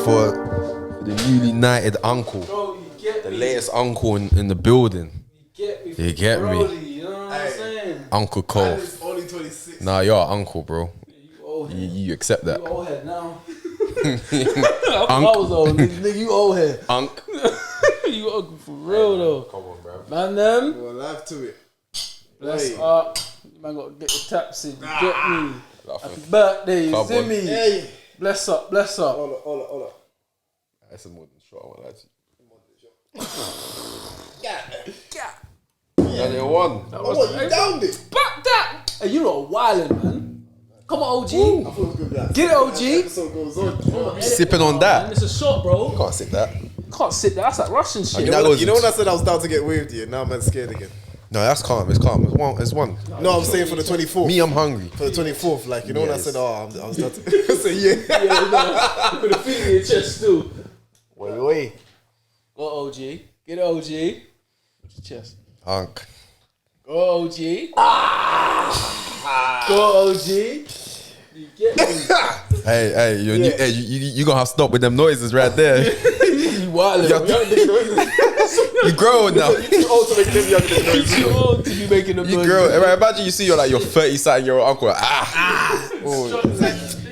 for the newly knighted uncle. Bro, you get The me. latest uncle in the building. You get me. You get me. Brody, you know what I'm saying? Uncle Man Kofi. is only 26. Nah, you're an uncle, bro. You old head. You accept that. You old head now. I was old. Nigga, you old head. Unk. You old for real though. Come on, bro. Man, them. You're alive to it. Bless Hey. up. Man, gotta get the taps in. You get me. Laugh Happy it. birthday, you Come see on. me? Hey. Bless up, bless up. Hold up. That's a more than shot. I won't lie to you. Yeah, they won. Oh, you downed it. Back that. Hey, you lot wildin', man. Come on, OG. I thought it was good, guys. Get it, OG. Episode goes on. Sipping on Man, that. it's a shot, bro. Can't sip that. Can't sit there. That's like Russian shit. mean, that goes- You know when I said I was down to get with you, now I'm scared again. No, that's calm. It's calm. It's one. No, I'm saying for the 24th. Me, I'm hungry. For the 24th, like, you know when I Yes. said, I was down to... I said, yeah. Yeah, no. Put a feet in your chest too. Wait. Go OG. Get it, OG. What's your chest? Unk. Go OG. Go OG. You get me? Hey, you gonna have to stop with them noises right there. You wildin'. You grown now. You too old to make them younger than You too old to be making them You noises. grown. Right, imagine you see your 30-something-year-old uncle. Oh,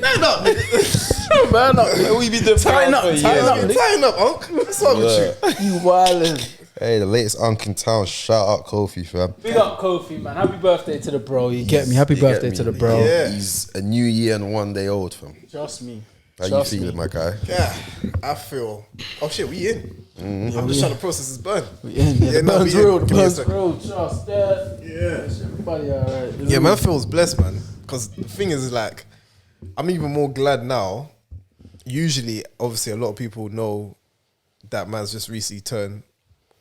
Man up, nigga. Man up. what we be doing? Tighten up, Tighten up, Unc. What's wrong with you? You wildin'. Hey, the latest unk in town. Shout out Kofi, fam. Big up Kofi, man. Happy birthday to the bro. You get me? Happy You get birthday me? to the bro. Yeah. He's a new year and 1 day old, fam. Trust me. How you Trust feeling, me. my guy? Yeah, I feel... Oh, shit, we in. I'm just trying to process this burn. We in. Yeah, the no, burn's we in. real. The Give me a burn's second. real. Trust that. Yeah. Everybody alright. Yeah, man feels blessed, man. Because the thing is, like, I'm even more glad now. Usually, obviously, a lot of people know that man's just recently turned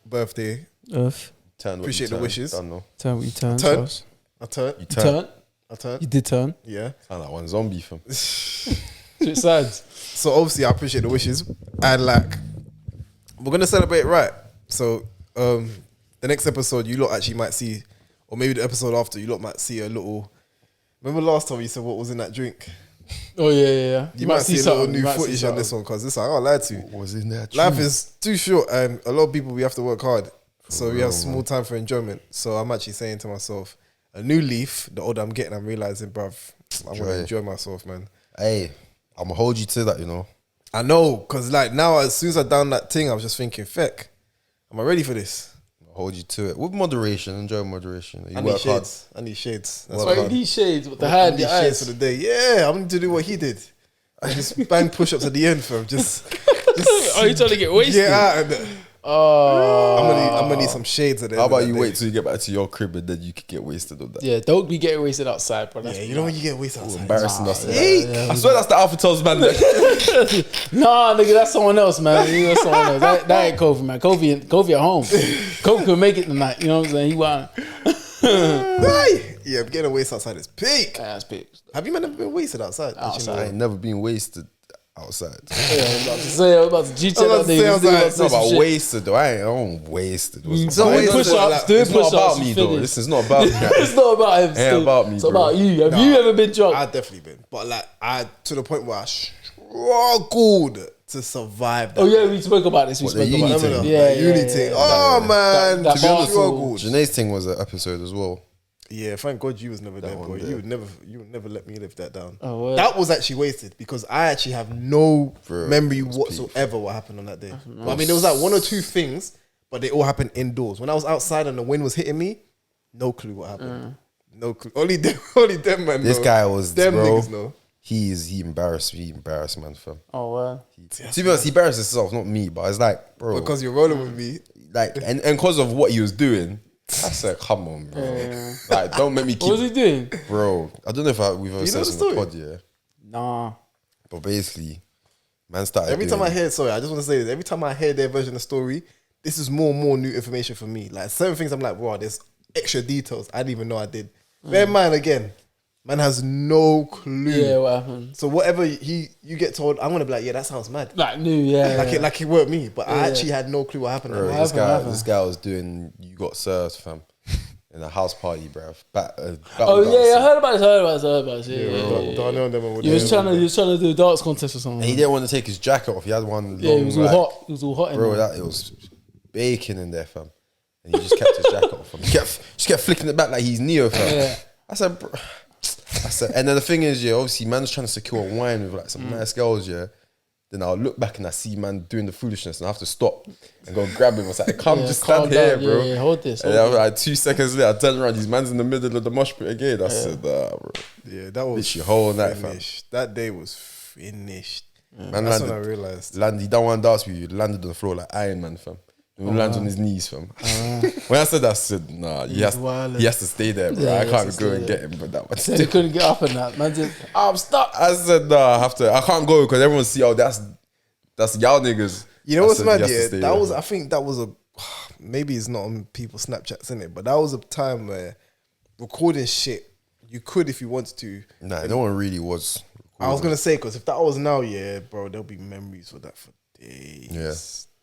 birthday. Earth. Turn what Appreciate you the turn. wishes. Don't know. Turn what you turn. Turn. Trust. I turned. You You turn. turn. I turned. You did turn. Yeah. Sound like one zombie, fam. Switch sides. So obviously, I appreciate the wishes, and like, we're gonna celebrate it right. So the next episode, you lot actually might see, or maybe the episode after, you lot might see a little. Remember last time you said what was in that drink? Oh yeah. You might see a little something. new You might see footage on this something. one because this, I can't lie to you. What was in there? Life is too short, and a lot of people we have to work hard. So we have small time for enjoyment. So I'm actually saying to myself, a new leaf. The older I'm getting, I'm realizing, bruv, I want to enjoy myself, man. Hey, I'm gonna hold you to that, you know. I know, cause like now, as soon as I done that thing, I was just thinking, feck, am I ready for this? I'll hold you to it with moderation. Enjoy moderation. You I need work hard. shades. I need shades. That's Why what you need shades? What the I hand? need The shades for eyes. the day. Yeah, I need to do what he did. I just bang push-ups at the end, fam. Just Are you trying to get wasted? get out. And Oh. I'm gonna need some shades at the How end about of you that wait day. till you get back to your crib and then you could get wasted on that? Yeah, don't be getting wasted outside, bro. That's Yeah, you know when you get wasted outside. Embarrassing us. yeah. I swear that's the Alpha Toes man. Nah, nigga, that's someone else, man. You know, someone else. That ain't Kofi, man. Kofi at home. Kofi could make it tonight. You know what I'm saying? He won. Hey! Yeah, getting wasted outside is peak. That's big. Have you man ever been wasted outside? I ain't never been wasted outside. Yeah, I was about to say, I was about to G-check I was that about to thing. say, It's not about wasted though. I'm wasted. It's So not doing wasted, push-ups, like, doing it's not push-ups. about me you though. finished. This is not about me. It's not about him. Still. about me, It's bro. about you. Have you ever been drunk? I've definitely been. But like, I to the point where I struggled to survive that. Oh yeah, we spoke about this. We What, the spoke uni about thing? it. Yeah, Yeah, uni yeah, thing. yeah. Oh man, That to be honest, bar- struggled. Janae's thing was an episode as well. Yeah, thank God you was never there, one boy. there. You would never let me live that down. Oh, word. That was actually wasted because I actually have no Bro, memory it was whatsoever what happened on that day. I mean, there was like one or two things, but they all happened indoors. When I was outside and the wind was hitting me, no clue what happened. No clue. Only them, man. This know. guy was them bro. niggas know. He embarrassed man, fam. Oh well. To be honest, he embarrassed himself, not me. But it's like, bro, Because you're rolling with me. like, and because of what he was doing, I said, come on, bro. Yeah. Like, don't make me What was keep, he doing? bro. I don't know if we've ever You said know this the on the story? pod, yeah. Nah. But basically, man started Every time I doing- hear, sorry, I just want to say this. Every time I hear their version of the story, this is more and more new information for me. Like certain things I'm like, wow, there's extra details I didn't even know I did. Bear in mind again, man has no clue. Yeah, what happened? So whatever you get told, I'm gonna be like, yeah, that sounds mad. Like new, yeah. Like it weren't me, but I Yeah. actually had no clue what happened. Bro, What this happened? guy was doing. You got served, fam. in a house party, bruv. Oh yeah, I heard about this. Yeah. Darnell and them were He was trying to do a darts contest or something. And he didn't want to take his jacket off. He had one long, He was all hot. He was all hot in bro, there. it was baking in there, fam. And he just kept his jacket off. Fam. He kept flicking it back like he's Neo, fam. Yeah. I said, bro. And then the thing is, yeah, obviously, man's trying to secure wine with like some nice girls, yeah. Then I'll look back and I see man doing the foolishness and I have to stop and go grab him. I was like, come, just stand here, bro. Yeah, hold this. And I was like, 2 seconds later, I turned around, these man's in the middle of the mosh pit again. I said, bro. Yeah, that was literally whole night, fam. That day was finished. Man That's landed, when I realised. he don't want to dance with you. Landed on the floor like Iron Man, fam. He lands on his knees, fam. When I said that, I said, nah, he has to stay there, bro. Yeah, I can't go and get him, but that was Said he couldn't get up and that. Man said, I'm stuck. I said, nah, I can't go because everyone see, oh, that's y'all niggas. You know what's said, mad? he has to Yeah, stay that there. was. I think that was a. Maybe it's not on people's Snapchats, innit? But that was a time where recording shit you could if you wanted to. Nah, no one really was. I was gonna say because if that was now, yeah, bro, there'll be memories for that for days. Yeah.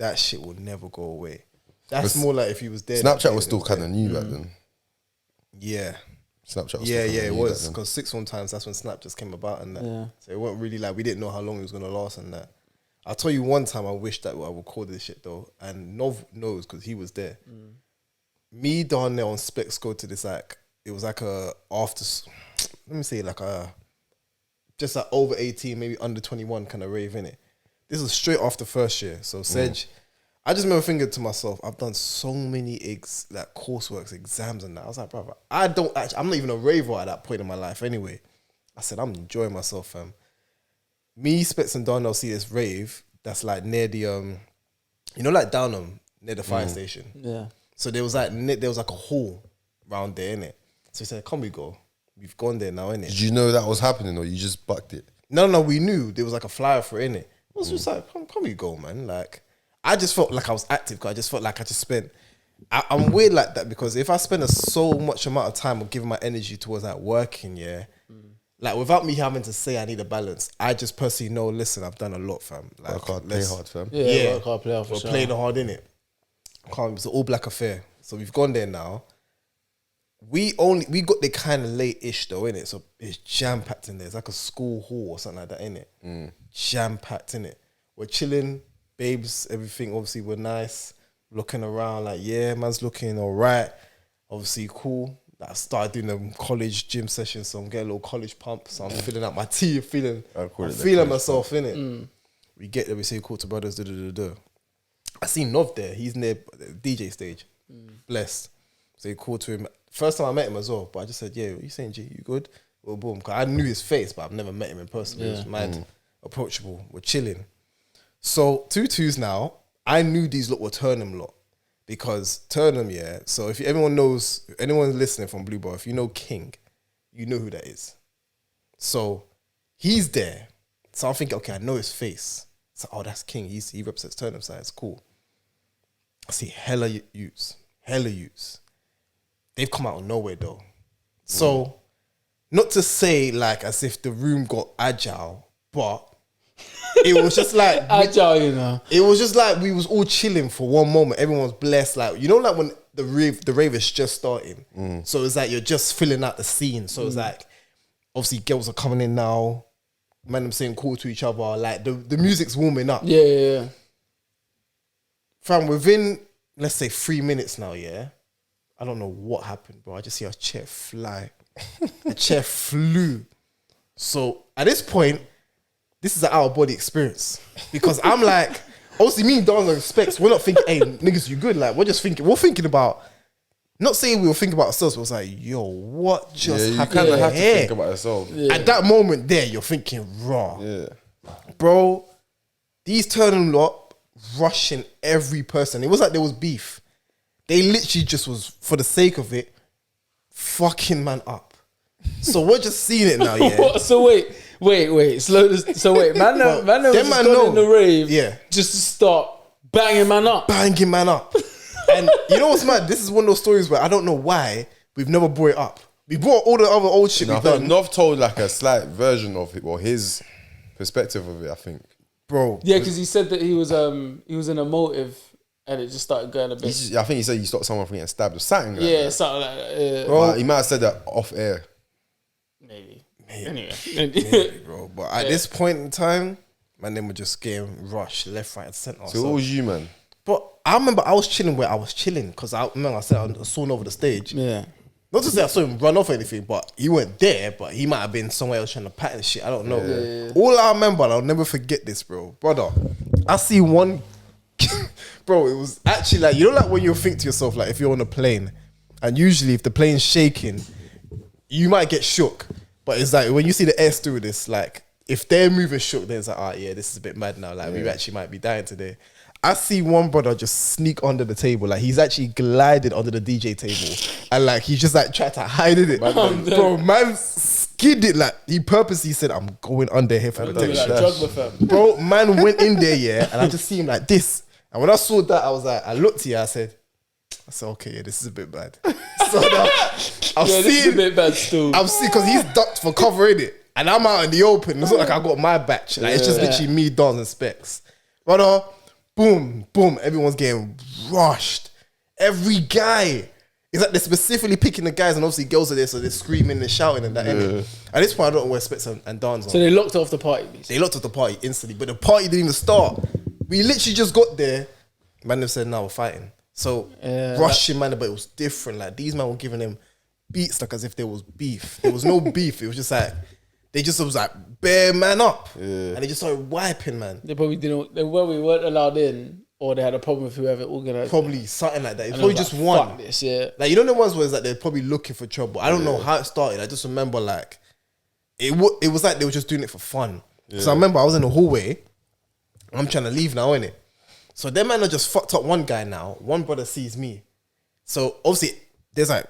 That shit will never go away. That's more like if he was there. Snapchat was still kind of new back then. Yeah. Snapchat was Yeah, still kinda it new was back then. because 6 times that's when Snap just came about and that. Yeah. So it wasn't really like we didn't know how long it was gonna last and that. I'll tell you one time I wish that I recorded this shit though, and Nov knows because he was there. Me down there on Specs go to this like it was like a after, let me say like a just like over 18, maybe under 21 kind of rave in it. This was straight after first year, so Sedge. I just remember thinking to myself, I've done so many like courseworks, exams and that. I was like, brother, I'm not even a raver at that point in my life anyway. I said, I'm enjoying myself, fam. Me, Specs and Darnell see this rave that's like near the, you know, like Downham, near the fire station. Yeah. So there was like a hall around there, innit? So he said, come we go. We've gone there now, innit? Did you know that was happening or you just bucked it? No, we knew. There was like a flyer for it, innit? I was just like, come we go, man. Like, I just felt like I was active because I just felt like I just spent... I'm weird like that because if I spend so much amount of time of giving my energy towards like working, yeah, like without me having to say I need a balance, I just personally know, listen, I've done a lot, fam. Like, Work hard, play hard, fam. Yeah, work hard, play hard for we're sure. playing hard, innit? It's an all black affair. So we've gone there now. We got there kind of late-ish though, innit? So it's jam-packed in there. It's like a school hall or something like that, innit? Jam-packed, innit? We're chilling, babes, everything obviously we're nice. Looking around like, yeah, man's looking all right. Obviously cool. Like, I started doing the college gym sessions, so I'm getting a little college pump. So I'm filling out my tea, I'm feeling myself, innit? We get there, we say cool to brothers, I seen Nov there. He's near the DJ stage. Blessed. Say cool to him. First time I met him as well, but I just said, yeah, what you saying, G? You good? Well, boom. Cause I knew his face, but I've never met him in person. He was mad approachable. We're chilling. So 2-2s now. I knew these lot were Turnham lot because Turnham, yeah. So if anyone knows, anyone listening from Blue Bar, if you know King, you know who that is. So he's there. So I'm thinking, okay, I know his face. So, oh, that's King. He represents Turnham side. It's cool. I see hella youths. They've come out of nowhere though. So, not to say like as if the room got agile, but it was just like Agile, you know. it was just like we was all chilling for one moment. Everyone was blessed. Like, you know, like when the rave is just starting. So it's like you're just filling out the scene. So it's like obviously girls are coming in now. Man, them saying cool to each other. Like the music's warming up. Yeah. Fam, within let's say 3 minutes now, yeah. I don't know what happened, bro. I just see a chair fly. The chair flew. So at this point, this is an out of body experience because I'm like, obviously me and Don are Specs. We're not thinking, hey niggas, you good? Like we're thinking about. Not saying we were thinking about ourselves, but it was like, yo, what just happened? You kind of have to here? think about yourself. Yeah. At that moment there, you're thinking raw. Yeah. Bro, these Turnham lot rushing every person. It was like there was beef. They literally just was, for the sake of it, fucking man up. So we're just seeing it now, yeah. What? So wait. Slow this. So wait, man, was them just man gone know. in the rave, Yeah. just to start banging man up. Banging man up. And you know what's mad? This is one of those stories where I don't know why we've never brought it up. We brought all the other old shit No, I we've think done. Nov told like a slight version of it, or his perspective of it, I think. Bro. Yeah, because he said that he was in a motive and it just started going a bit. I think he said you stopped someone from getting stabbed or something. Like Yeah, that. something like that. Bro, he might have said that off air. Maybe. Maybe, bro. But at this point in time, man, them were just getting rushed left, right, and center. So what was you, man? But I remember I was chilling where I was chilling because I remember I said I saw him over the stage. Yeah. Not to say I saw him run off or anything, but he weren't there. But he might have been somewhere else trying to pattern shit. I don't know. Yeah. All I remember, and I'll never forget this, bro. Brother, I see one. Bro, it was actually like, you know, like when you think to yourself, like if you're on a plane, and usually if the plane's shaking, you might get shook. But it's like when you see the air stewardess, like if they're moving shook, then it's like, oh yeah, this is a bit mad now. Like we actually might be dying today. I see one brother just sneak under the table. Like he's actually glided under the DJ table. And like he's just like tried to hide it. Bro, man skidded. Like he purposely said, I'm going under here for protection. Bro, man went in there, yeah. And I just see him like this. And when I saw that, I was like, I looked here, I said, okay, yeah, this is a bit bad. So now, I'm This is a bit bad still. I'm seeing, because he's ducked for covering it. And I'm out in the open. It's not like I got my batch. Like, it's just literally me, Dons, and Specs. Brother, boom, boom, everyone's getting rushed. Every guy. It's like they're specifically picking the guys, and obviously girls are there, so they're screaming and shouting and that. At this point, I don't know where Specs and Dons are. So they locked off the party. Basically. They locked off the party instantly, but the party didn't even start. We literally just got there. Man, they've said, "No, we're fighting." So rushing, man, but it was different. Like these men were giving them beats like as if there was beef. There was no beef. It was just like they just was like bare man up, and they just started wiping, man. They probably didn't. They weren't allowed in, or they had a problem with whoever organized. Probably something like that. It's And probably it was just like, one. Fuck this, yeah. Like you know the ones where it's like they're probably looking for trouble. I don't know how it started. I just remember like it was like they were just doing it for fun. So I remember I was in the hallway. I'm trying to leave now, innit? So them man are just fucked up one guy now. One brother sees me. So obviously there's like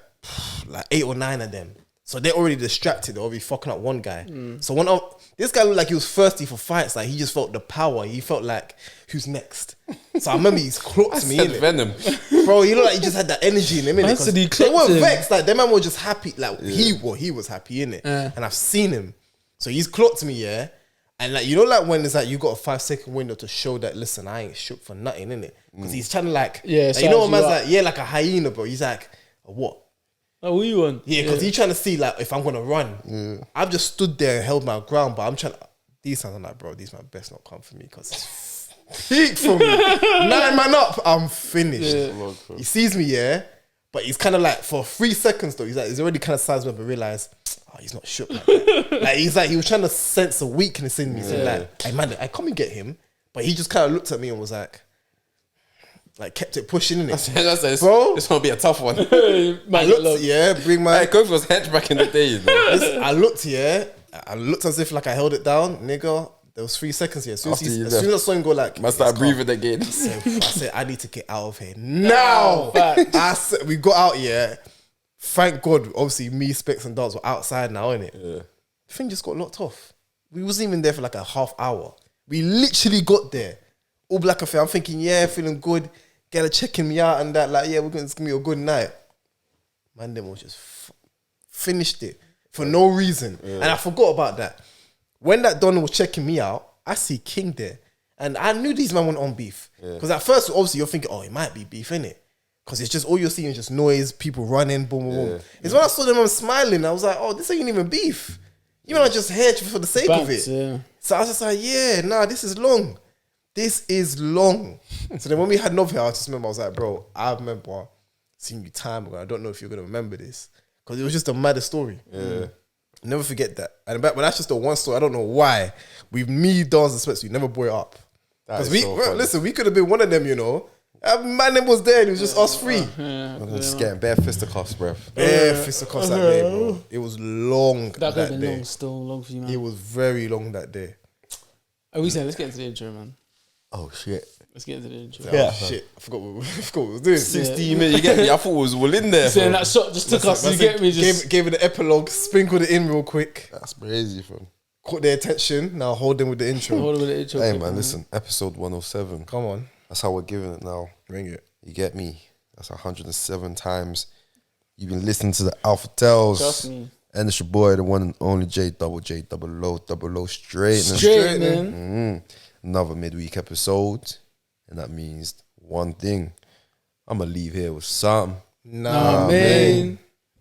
8 or 9 of them. So they're already distracted. They're already fucking up one guy. So this guy looked like he was thirsty for fights. Like he just felt the power. He felt like, who's next? So I remember he's clocked me, innit? Venom. Bro, he looked like he just had that energy in him, innit? 'Cause he they clocked weren't him. vexed. Like them man were just happy. Like he was happy, innit? And I've seen him. So he's clocked me, yeah? And like, you know, like when it's like you got a 5-second window to show that, listen, I ain't shook for nothing, innit? Because he's trying to like you know what man's like, like a hyena, bro. He's like, what? Oh, who you on? Yeah, because he's trying to see like if I'm gonna run. I've just stood there and held my ground, but I'm trying to, these times I'm like, bro, these man best not come for me because it's peak for me. 9 man up, I'm finished. He sees me, yeah, but he's kind of like for 3 seconds though, he's already kind of sized me up and realized, oh, he's not shook like that. Like he was trying to sense a weakness in me. So like, hey man, I come and get him, but he just kind of looked at me and was like kept it pushing in it. That's Bro, it's gonna be a tough one. I looked, bring my. Hey, Kofi was hench back in the day, you know. Listen, I looked as if like I held it down, nigga. There was 3 seconds here. As soon as I saw him go like, man started breathing again. I said, I need to get out of here now. I said, we got out here. Thank God, obviously me, Specs and Darts were outside now, innit? Yeah. The thing just got locked off. We wasn't even there for like a half hour. We literally got there. All black affair. I'm thinking, yeah, feeling good. Get a checking me out and that. Like, yeah, it's gonna be a good night. Man, them was just finished it for no reason. And I forgot about that. When that Don was checking me out, I see King there. And I knew these men went on beef. Because at first, obviously, you're thinking, oh, it might be beef, innit? Because it's just all you're seeing is just noise, people running, boom, boom, boom. It's when I saw them, I'm smiling. I was like, oh, this ain't even beef. You know, I just here for the sake of it. Yeah. So I was just like, this is long. This is long. So then when we had Nov here, I just remember, I was like, bro, I remember seeing you time ago. I don't know if you're going to remember this. Because it was just a maddest story. Never forget that. But that's just the one story. I don't know why. Me, Dons, and Specs, we never brought it up. Because listen, we could have been one of them, you know. Man, name was there and it was just us three. Just getting bare fisticuffs, bruv. Bare fisticuffs that day, bro. It was long that could have been day. long, still long for you, man. It was very long that day. Oh, we said, let's get into the intro, man. Oh, shit. Let's get into the intro. Shit. I forgot what we was doing. 16 minutes, you get me? I thought it was all in there. Saying that shot just took us, you get me? Just gave it the epilogue, sprinkled it in real quick. That's crazy, fam. Caught their attention. Now hold them with the intro. Hey, man, listen. Episode 107. Come on. That's how we're giving it now. Bring it. You get me? That's 107 times you've been listening to the Alpha Tells. Trust me. And it's your boy, the one and only J double O straightening. Another midweek episode. And that means one thing. I'ma leave here with something. Nah, man.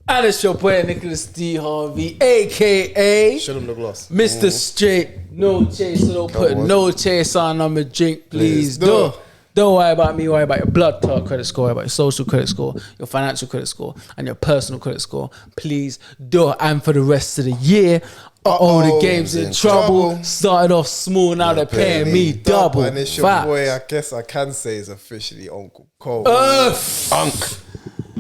And it's your boy Nicholas D. Harvey, aka Show them the gloss. Mr. Straight, no chaser, don't put no chaser on my drink, please. do. Don't worry about me, worry about your blood clot credit score, worry about your social credit score, your financial credit score, and your personal credit score. Please do. And for the rest of the year, the game's in trouble. Started off small, now they're paying me double. And it's your boy, I guess I can say, is officially Uncle Cole. Tell them something.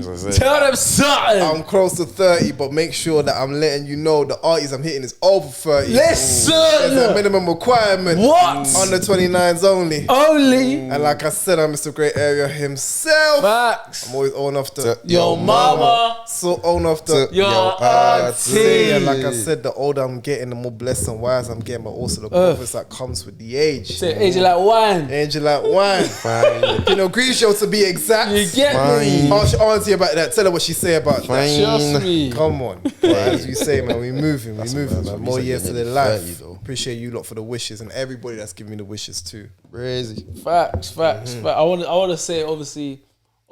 I'm close to 30, but make sure that I'm letting you know the artists I'm hitting is over 30. Listen. There's a minimum requirement. What? Under 29s only. Only. And like I said, I'm Mr. Great Area himself. Facts. I'm always on off the Your mama. So on off the Your auntie. And like I said, the older I'm getting, the more blessed and wise I'm getting, but also the purpose that comes with the age. Say age like wine. Age like wine. Fine. Pinot Grigio to be exact. You get me? Ask your auntie about that. Tell her what she say about that. Trust me. Come on. As you say, man, we moving, man. More years to the life. 30 though. Appreciate you lot for the wishes and everybody that's giving me the wishes too. Crazy. Facts. But I want to say, obviously,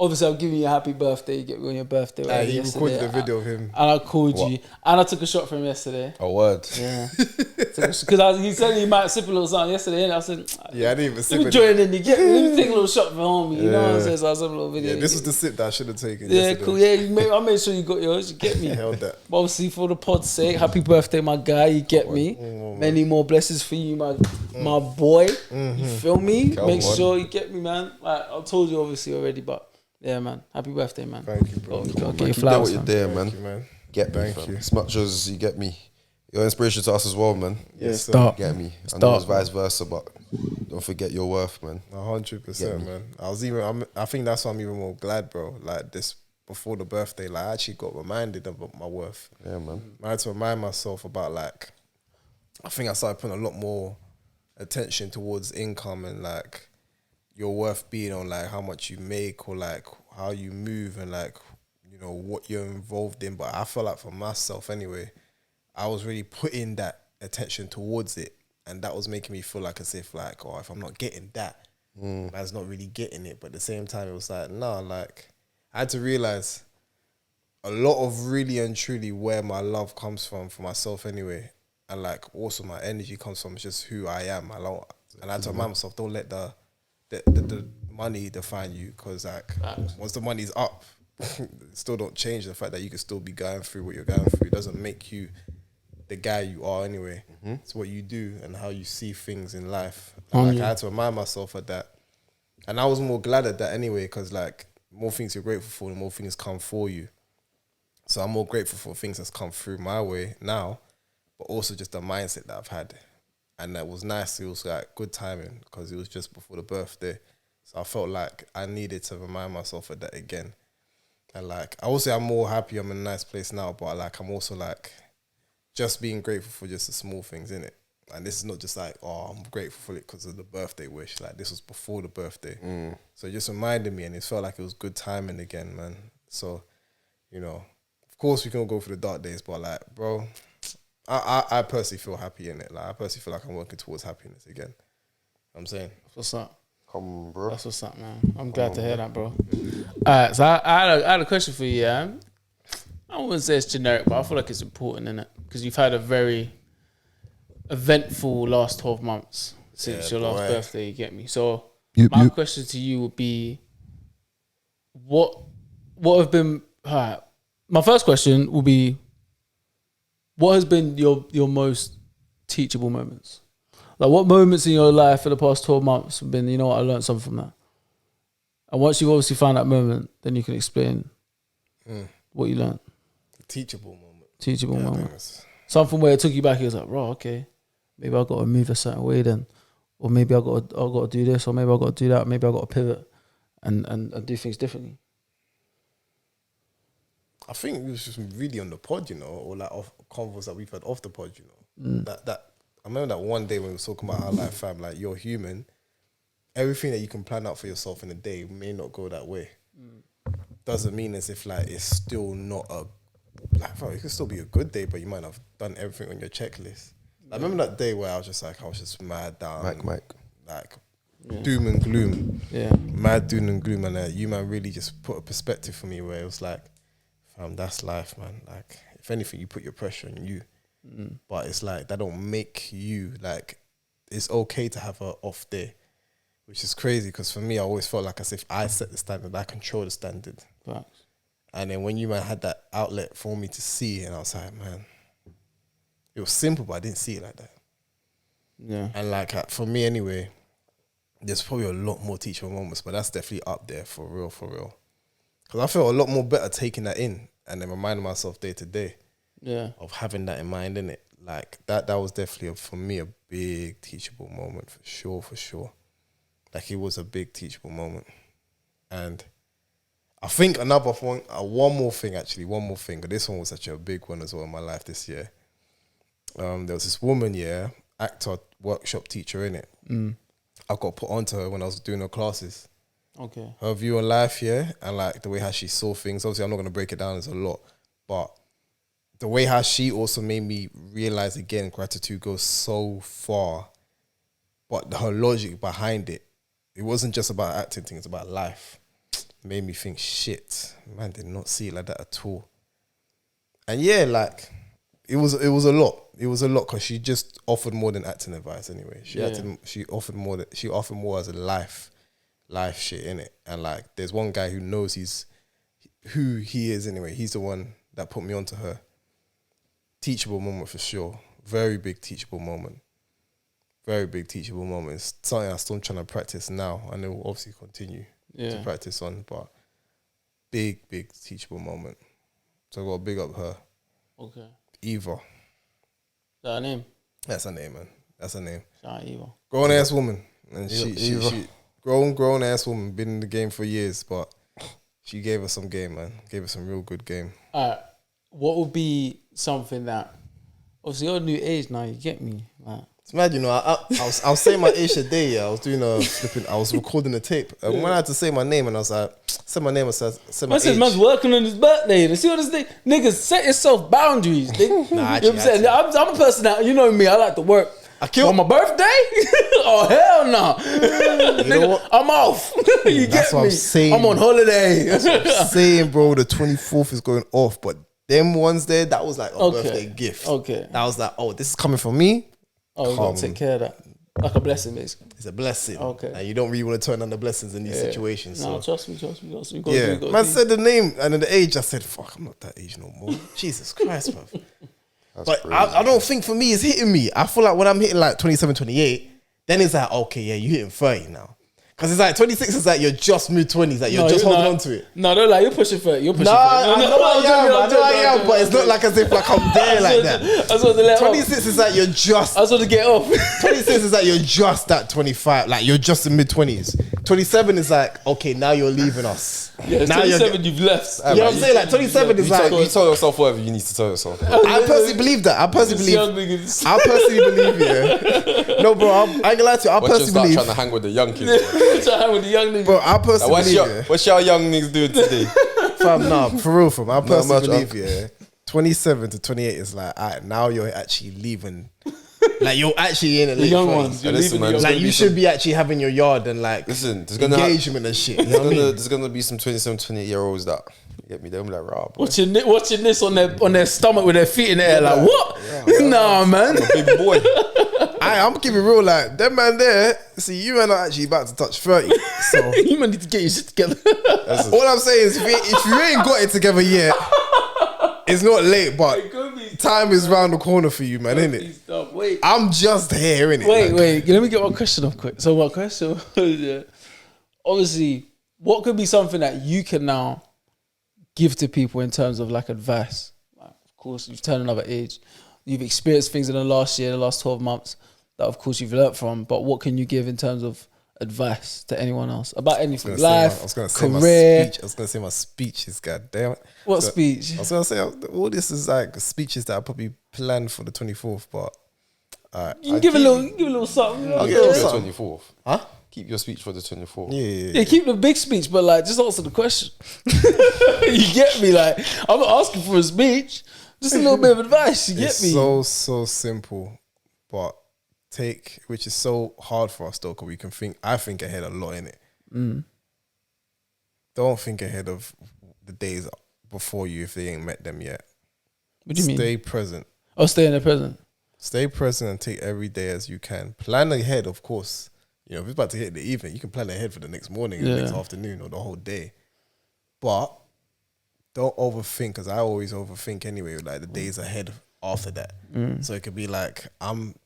I'm giving you a happy birthday. You get me on your birthday. Right, He yesterday. recorded the video of him. And I called you. And I took a shot from him yesterday. A word. Yeah. Because he said he might sip a little something yesterday. And I said, Yeah, I didn't even let sip me it. join in. You get me? Let me take a little shot for homie. You know what I'm saying? So I sent a little video. Yeah, this was the sip that I should have taken. Yeah, yesterday. cool. Yeah, I made sure you got yours. You get me? Held that. But obviously, for the pod's sake, happy birthday, my guy. You get me? Many more blessings for you, my boy. You feel me? Come Make on. sure you get me, man. Like, I told you obviously already, but yeah, man. Happy birthday, man. Thank you, bro. Gotta Come on, get man. your Keep flowers, doing what you're man. there, man. Thank you, man. Get me, Thank fam. you. As much as you get me, you're inspiration to us as well, man. Yes, sir. Stop. Get me. I know Stop. it's vice versa, but don't forget your worth, man. 100%, man. I think that's why I'm even more glad, bro. Like this before the birthday, like I actually got reminded about my worth. Yeah, man. I had to remind myself about like, I think I started putting a lot more attention towards income and like your worth being on like how much you make or like how you move and like, you know, what you're involved in. But I felt like for myself anyway, I was really putting that attention towards it. And that was making me feel like as if like, oh, if I'm not getting that, man's not really getting it. But at the same time, it was like, nah, like I had to realize a lot of really and truly where my love comes from for myself anyway. And like also my energy comes from just who I am. And I had to remind myself, don't let the money define you. Because like once the money's up, it still don't change the fact that you can still be going through what you're going through. It doesn't make you the guy you are anyway. It's what you do and how you see things in life. And like I had to remind myself of that. And I was more glad at that anyway, because like more things you're grateful for, the more things come for you. So I'm more grateful for things that's come through my way now, but also just the mindset that I've had. And that was nice. It was like good timing because it was just before the birthday. So I felt like I needed to remind myself of that again. And like, I will say I'm more happy, I'm in a nice place now, but like, I'm also like, just being grateful for just the small things, innit? And this is not just like, oh, I'm grateful for it because of the birthday wish. Like, this was before the birthday. So it just reminded me, and it felt like it was good timing again, man. So, you know, of course we can go through the dark days, but like, bro, I personally feel happy in it. Like, I personally feel like I'm working towards happiness again. I'm saying. What's up? Come on, bro. That's what's up, man. I'm glad to hear that, bro. Alright, so I had a question for you, yeah? I wouldn't say it's generic, but I feel like it's important, innit? Because you've had a very eventful last 12 months since your last birthday, you get me? So my question to you would be, what have been... my first question will be, what has been your most teachable moments? Like, what moments in your life for the past 12 months have been, you know what, I learned something from that? And once you've obviously found that moment, then you can explain what you learned. Teachable moment. Teachable moment. Something where it took you back, it was like, bro, okay, maybe I got to move a certain way then. Or maybe I got to do this, or maybe I got to do that, maybe I got to pivot and do things differently. I think it was just really on the pod, you know, or like off convos that we've had off the pod, you know. That I remember that one day when we were talking about how like fam, like you're human. Everything that you can plan out for yourself in a day may not go that way. Doesn't mean as if like it's still not a like fam, it could still be a good day, but you might not have done everything on your checklist. I remember that day where I was just mad down. Mike. Like doom and gloom. Yeah. Mad doom and gloom, and you man really just put a perspective for me where it was like, fam, that's life, man. Like, if anything, you put your pressure on you, but it's like that don't make you like. It's okay to have a off day, which is crazy because for me, I always felt like as if I set the standard, I control the standard. Facts. And then when you man had that outlet for me to see, and I was like, man, it was simple, but I didn't see it like that. Yeah. And like for me anyway, there's probably a lot more teachable moments, but that's definitely up there for real, for real. Because I felt a lot more better taking that in and then reminding myself day to day of having that in mind, innit? Like that was definitely for me a big teachable moment for sure. Like it was a big teachable moment. And I think another one, one more thing, but this one was such a big one as well in my life this year. There was this woman, actor workshop teacher, innit? I got put onto her when I was doing her classes. Okay. Her view on life, and like the way how she saw things. Obviously, I'm not going to break it down, there's a lot. But the way how she also made me realize again, gratitude goes so far. But her logic behind it, it wasn't just about acting things, it's about life. It made me think, shit, man, did not see it like that at all. And like, it was a lot. It was a lot because she just offered more than acting advice anyway. She offered more as a life shit, innit? And like, there's one guy who knows who he is anyway. He's the one that put me onto her. Teachable moment for sure. Very big teachable moment. It's something I'm still trying to practice now, and it will obviously continue to practice on, but big teachable moment. So I got to big up her. Okay. Eva. Is that her name? That's her name, man. That's her name. Shout out Eva. Grown ass woman. And she grown ass woman, been in the game for years, but she gave us some game, man. Gave us some real good game. What would be something that, obviously you're a new age now, you get me? Like, it's mad, you know. I was saying my age today. I was doing I was recording a tape. And when I had to say my name, and I was like, say my name, I said my age. Man's working on his birthday. You see what this thing? Niggas, set yourself boundaries. Nah, actually, you know what I'm saying? I'm a person that, you know me, I like to work. On my birthday? Oh, hell no. Nigga, I'm off. You That's get what me? I'm saying. I'm on holiday. That's what I'm saying, bro. The 24th is going off, but them ones there, that was like a birthday gift. Okay. That was like, oh, this is coming from me. Oh, you gotta take care of that. Like a blessing, basically. It's a blessing. Okay. And you don't really want to turn on the blessings in these situations. No, So. trust me. Man said the name and then the age. I said, fuck, I'm not that age no more. Jesus Christ, bro. But I don't think for me it's hitting me. I feel like when I'm hitting like 27, 28, then it's like, okay, yeah, you're hitting 30 now. Because it's like 26 is like you're just mid-20s, like you're just holding on to it. No, don't lie, you're pushing 30. You're pushing 30. I am, but it's not like as if like I'm there like that. I was supposed to let 26 is like you're just... I was supposed to get off. 26 is like you're just at 25, like you're just in mid-20s. 27 is like, okay, now you're leaving us. Yeah, now 27 you've left. You know what I'm saying? Like 27 is like... You tell yourself whatever you need to tell yourself. I personally believe that. I personally believe, yeah. No, bro, I ain't gonna lie to you. I personally believe... trying to hang with the young kids. Trying to hang with the young niggas. Bro, I personally believe, what's your young niggas doing today? Fam, nah, for real, fam. I personally believe, 27 to 28 is like, alright, now you're actually leaving. Like, you're actually in a late young 20s. ones. You're leaving the young like, you should be actually having your yard and like, listen, there's engagement and shit. You know what I mean? There's gonna be some 27, 28-year-olds that get me. They'll be like, rah, boy. Watching this on their stomach with their feet in the air, like, what? Nah, man. I'm a big boy. I'm gonna keep it real, like, that man there, see, you man are actually about to touch 30. So You man need to get your shit together. all I'm saying is, if you ain't got it together yet, it's not late, but time is round the corner for you, man, innit? Wait, I'm just here, innit? wait. Let me get one question off quick. So my question was, obviously, what could be something that you can now give to people in terms of like advice? Like, of course, you've turned another age. You've experienced things in the last year, the last 12 months that, of course, you've learnt from. But what can you give in terms of advice to anyone else about anything? Life, career. I was going to say my speeches, goddamn it. What speech? I was going to say, all this is like speeches that I probably planned for the 24th, but... you can give a little something. I'll give you the 24th. Huh? Keep your speech for the 24th. Yeah. Keep the big speech, but like, just answer the question. You get me? Like, I'm not asking for a speech. Just a little bit of advice. You get me? So simple, but take, which is so hard for us though, because we can think. I think ahead a lot in it. Don't think ahead of the days before you if they ain't met them yet. What do you mean? Stay present. Oh, stay in the present. Stay present and take every day as you can. Plan ahead, of course. You know, if it's about to hit the evening, you can plan ahead for the next morning, the next afternoon, or the whole day. But don't overthink, because I always overthink anyway, like the days ahead after that. So it could be like,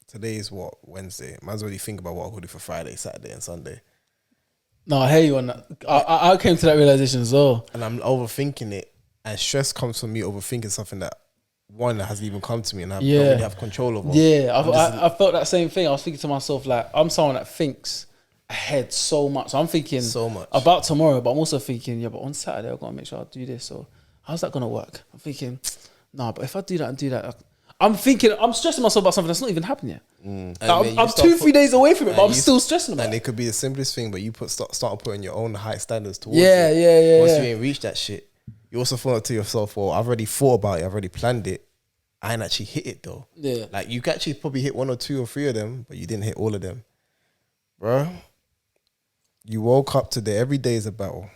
today's what, Wednesday. Man's already think about what I'm going to do for Friday, Saturday, and Sunday. No, I hear you on that. I came to that realization as well. And I'm overthinking it, and stress comes from me overthinking something that hasn't even come to me, and I don't really have control over. Yeah, I felt that same thing. I was thinking to myself, like, I'm someone that thinks ahead so much. So I'm thinking so much about tomorrow, but I'm also thinking, yeah, but on Saturday I've got to make sure I do this. So how's that gonna work? I'm thinking, nah, but if I do that and do that, I'm stressing myself about something that's not even happened yet. I'm 2-3 days away from it, but I'm still stressing about it. And it could be the simplest thing, but you start putting your own high standards towards it. Yeah. Once you ain't reached that shit, you also thought to yourself, well, I've already thought about it, I've already planned it. I ain't actually hit it though. Yeah. Like you could actually probably hit 1 or 2 or 3 of them, but you didn't hit all of them. Bro, you woke up today. Every day is a battle.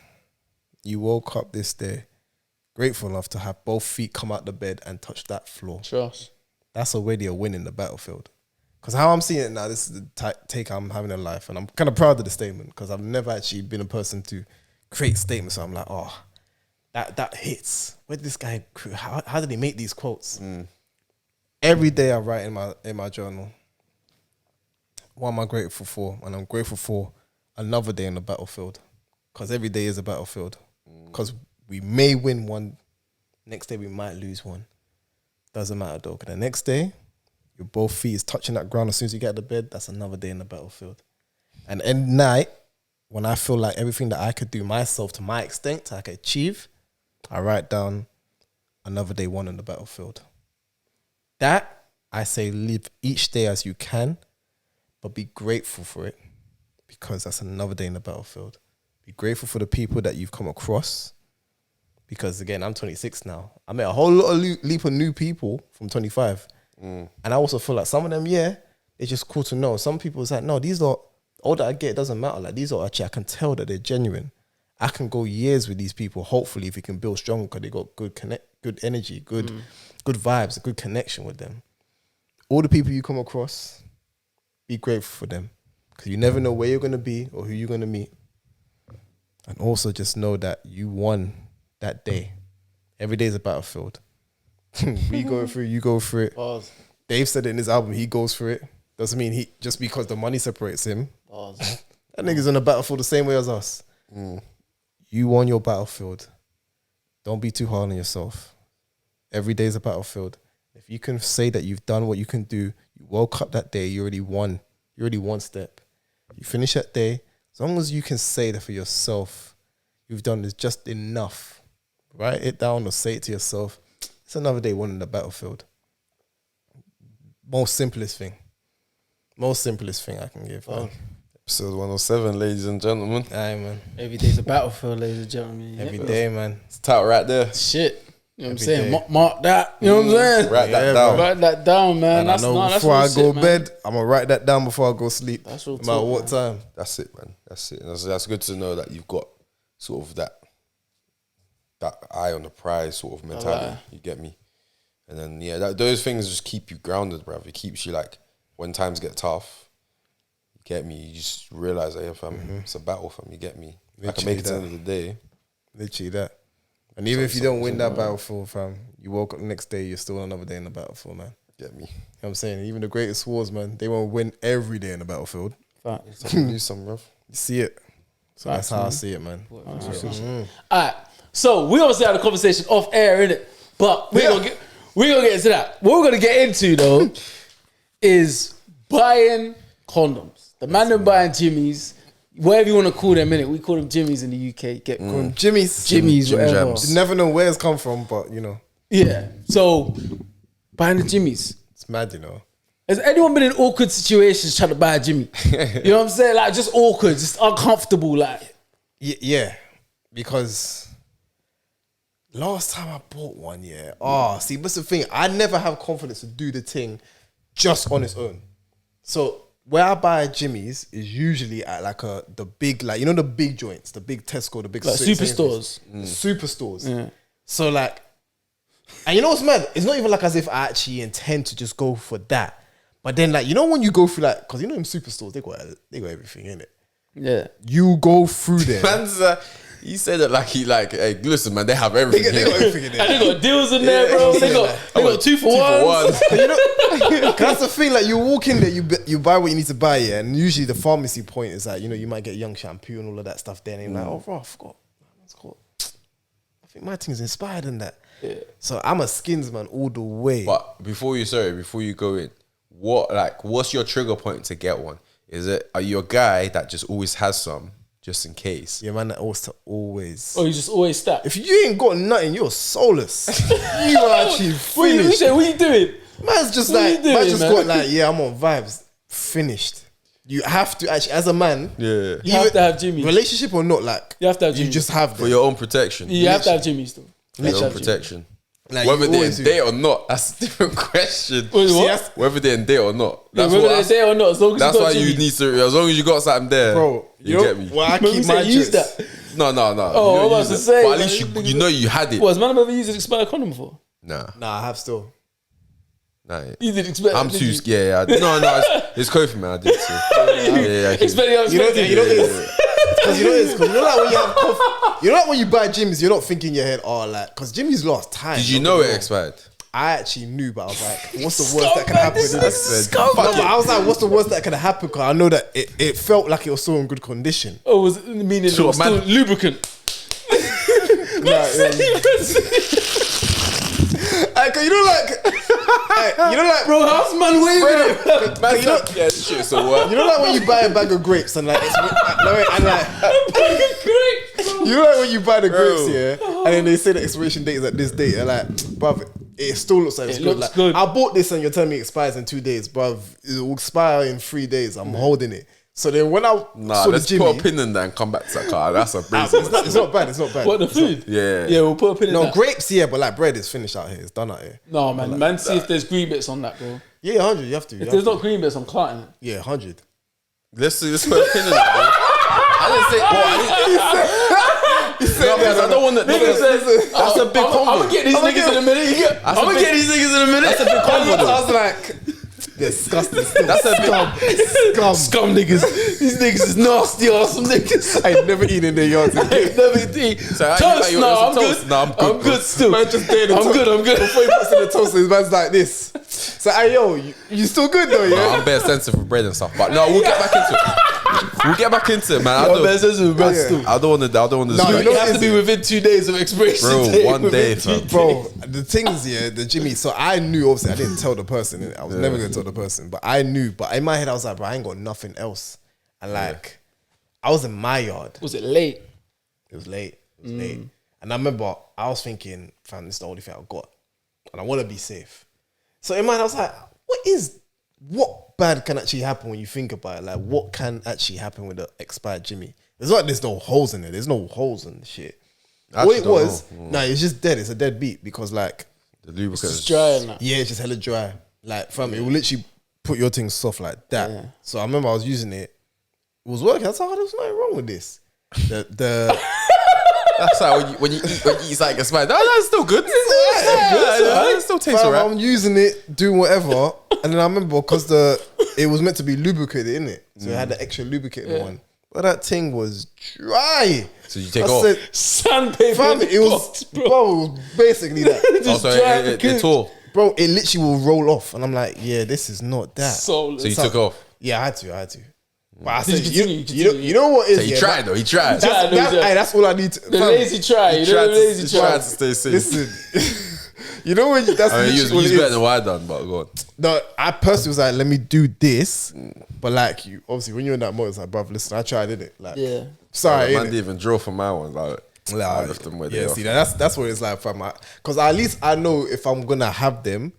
You woke up this day grateful enough to have both feet come out the bed and touch that floor. Trust. That's already a win in the battlefield. Because how I'm seeing it now, this is the take I'm having in life. And I'm kind of proud of the statement, because I've never actually been a person to create statements. So I'm like, oh, that hits. Where did this guy, how did he make these quotes? Every day I write in my journal, what am I grateful for? And I'm grateful for another day in the battlefield. Because every day is a battlefield. Because we may win one, next day we might lose one. Doesn't matter though. Because the next day, your both feet is touching that ground as soon as you get out of bed. That's another day in the battlefield. And at night, when I feel like everything that I could do myself to my extent, I could achieve, I write down another day won in the battlefield. That, I say, live each day as you can, but be grateful for it, because that's another day in the battlefield. Be grateful for the people that you've come across, because again, I'm 26 now. I met a whole lot of leap of new people from 25. And I also feel like some of them, it's just cool to know. Some people is like, no, these are, all that I get, it doesn't matter. Like these are actually, I can tell that they're genuine. I can go years with these people, hopefully, if we can build strong, because they got good energy, good vibes, a good connection with them. All the people you come across, be grateful for them, because you never know where you're going to be or who you're going to meet. And also just know that you won that day. Every day is a battlefield. We go through, you go through it. Pause. Dave said it in his album, he goes through it. Doesn't mean he, just because the money separates him. Pause. That nigga's on a battlefield the same way as us. You won your battlefield. Don't be too hard on yourself. Every day is a battlefield. If you can say that you've done what you can do, you woke up that day, you already won. You already one step. You finish that day, as long as you can say that for yourself, you've done this just enough. Write it down or say it to yourself. It's another day won in the battlefield. Most simplest thing I can give. Episode 107, ladies and gentlemen. Aye, man. Every day's a battlefield, ladies and gentlemen. Every day, man. It's tight right there. Shit. You know what I'm Every saying? day. Mark that. You know what I'm saying? Write that down. Write that down, man. And I know before I go bed, I'm going to write that down before I go sleep. That's real no matter talk, what time. That's it, man. That's it. And that's good to know that you've got sort of that eye on the prize sort of mentality. You get me? And then, those things just keep you grounded, bruv. It keeps you like, when times get tough, you get me? You just realize that, fam, it's a battle, fam. You get me? I can make it to the end of the day. Literally that. And even if you don't win that battlefield, fam, you woke up the next day, you're still another day in the battlefield, man. Get me? You know what I'm saying? Even the greatest wars, man, they won't win every day in the battlefield. Do some, bruv. You see it. So that's how I see it, man. All right. So we obviously had a conversation off air, innit? But we're gonna get into that. What we're gonna get into though is buying condoms. The man them buying Jimmy's, whatever you want to call them, innit? We call them Jimmy's in the UK. Call them Jimmy's, whatever. You never know where it's come from, but you know. Yeah. So buying the Jimmy's. It's mad, you know. Has anyone been in awkward situations trying to buy a Jimmy? You know what I'm saying? Like just awkward, just uncomfortable, like. Yeah, because last time I bought one, see, what's the thing? I never have confidence to do the thing just on its own. So where I buy Jimmy's is usually at like the big, like, you know, the big joints, the big Tesco, the big Like superstores. Superstores. Yeah. So like, and you know what's mad? It's not even like as if I actually intend to just go for that. But then like, you know when you go through like, because you know in superstores, they got everything in it. Yeah. You go through there. Man's, he said it like he like, hey, listen, man, they have everything. They got everything in And there. they got deals in there, bro. They got 2 for 1. You know, 'cause that's the thing. Like you walk in there, you buy what you need to buy, yeah. And usually the pharmacy point is like, you know, you might get Young shampoo and all of that stuff there. And you're like, oh, bro, I forgot. I think my thing's inspired in that. Yeah. So I'm a skins man all the way. But before you go in, what's your trigger point to get one? Are you a guy that just always has some just in case? Yeah, man, that always. Oh, you just always stack. If you ain't got nothing, you're soulless. You are actually finished. What are you doing? Man's just What are like, you doing, man's just man? got like, yeah, I'm on vibes. Finished. You have to actually, as a man, Yeah. You have to have Jimmy. relationship or not, like, You have to have you Jimmy. just have For them. your own protection. You have to have Jimmy still. For your own Have Jimmy. protection. Like, Whether you they're always in do. date or not, that's a different question. Wait, See, what? that's- Whether they're in date or not. Yeah, That's whether what they say or not, as long as that's you got why Jimmy. you need to, as long as you got something there. Bro, you know, get me? Well, I Remember keep we my said use choice. No. that. You Oh, don't I was use to it. say, But at like, least you know you had it. What, has man ever used an expired condom before? Nah. Nah, I have still. Nah. You did expect I'm did too you? scared. No, it's Kofi, man. I did so. Yeah. Expect You know, you know because you know like when you have coffee, you know like when you buy Jimmy's, you're not thinking in your head, oh, like, because Jimmy's lost time. Did you know it expired? I actually knew, but I was like, what's the worst that can happen? This is No, scumbag. but I was like, what's the worst that can happen? Because I know that it felt like it was still in good condition. Oh, was it meaning it Sure, was man. still lubricant? Cause you know, like, Bro, how's man waving? Man, yeah, shit. So what? you know, like when you buy a bag of grapes and like, you know, like when you buy the grapes, yeah, and then they say the expiration date is at this date, and like, bruv, it still looks like it's It good. looks Like, good. I bought this and you're telling me it expires in 2 days, bruv. It will expire in 3 days. I'm holding it. So then when I Nah, saw the let's Jimmy, put a pin in that and come back to that car. That's a breeze. it's not bad. It's not bad. What, the food? Yeah. Yeah, we'll put a pin in No, that. grapes, yeah, but like bread is finished out here. It's done out here. No, man, see if there's green bits on that, bro. Yeah, 100. You have to. If there's not green bits, I'm cutting it. Yeah, 100. Let's put a pin in that, bro. I didn't say. No, because I don't want to. That's a big combo. I'm gonna get these niggas in a minute. I'm gonna get these niggas in a minute. That's a big combo. I was like, disgusting. Still. That's a big. Scum niggas. These niggas is nasty awesome niggas. I ain't never eaten in their yards. I ain't never eat. So, Toast, you no, want I'm some good. toast? No, I'm good, I'm bro. good still. Man just there. I'm good. Before he puts in the toaster, his man's like this. So, hey, yo, you still good though, No, yeah? I'm bare sensitive for bread and stuff. But no, we'll get back into it. We'll get back into it, man. I don't want to. I don't want to. No, you You know have to be within 2 days of expiration Bro, date. one day, Within 2 fam. Bro, the things, yeah, the Jimmy. So I knew, obviously, I didn't tell the person. Innit? I was never gonna tell the person, but I knew. But in my head, I was like, bro, I ain't got nothing else. And like, I was in my yard. Was it late? It was late. It was late. And I remember I was thinking, fam, this is the only thing I've got, and I want to be safe. So in my head, I was like, what bad can actually happen when you think about it? Like, what can actually happen with the expired Jimmy? It's not like there's no holes in it. There's no holes in the shit. What it was, no, it's just dead. It's a dead beat because like, The lubricant. It's dry and that. yeah, it's just hella dry. Like, fam, it will literally put your things soft like that. Yeah. So I remember I was using it. It was working. I was like, oh, there's nothing wrong with this. The That's how when you eat something expired. That's still good. It still tastes fam, alright. I'm using it, doing whatever, and then I remember because it was meant to be lubricated in it, so it had the extra lubricated one. But that thing was dry. So you take I off. said, Sandpaper. fam, in the it was, box, bro, it was basically that. Just Also, dry it tore. Bro, it literally will roll off, and I'm like, yeah, this is not that. So So you took off. Yeah, I had to. But I Did said, you continue? you know what is? So he yeah, tried though. He tried. That's all I need to. The lazy try. You know the lazy He tried try. to stay safe. Listen, you know when that's I mean, literally what he's it better is. than what I done, but go on. No, I personally was like, let me do this, but like you, obviously, when you're in that mode, it's like, bruv, listen, I tried, didn't it? Like, Yeah. sorry, Man innit? didn't even draw for my one. Like, I left them where they Yeah, are. see, that's what it's like, fam. Because at least I know if I'm gonna have them,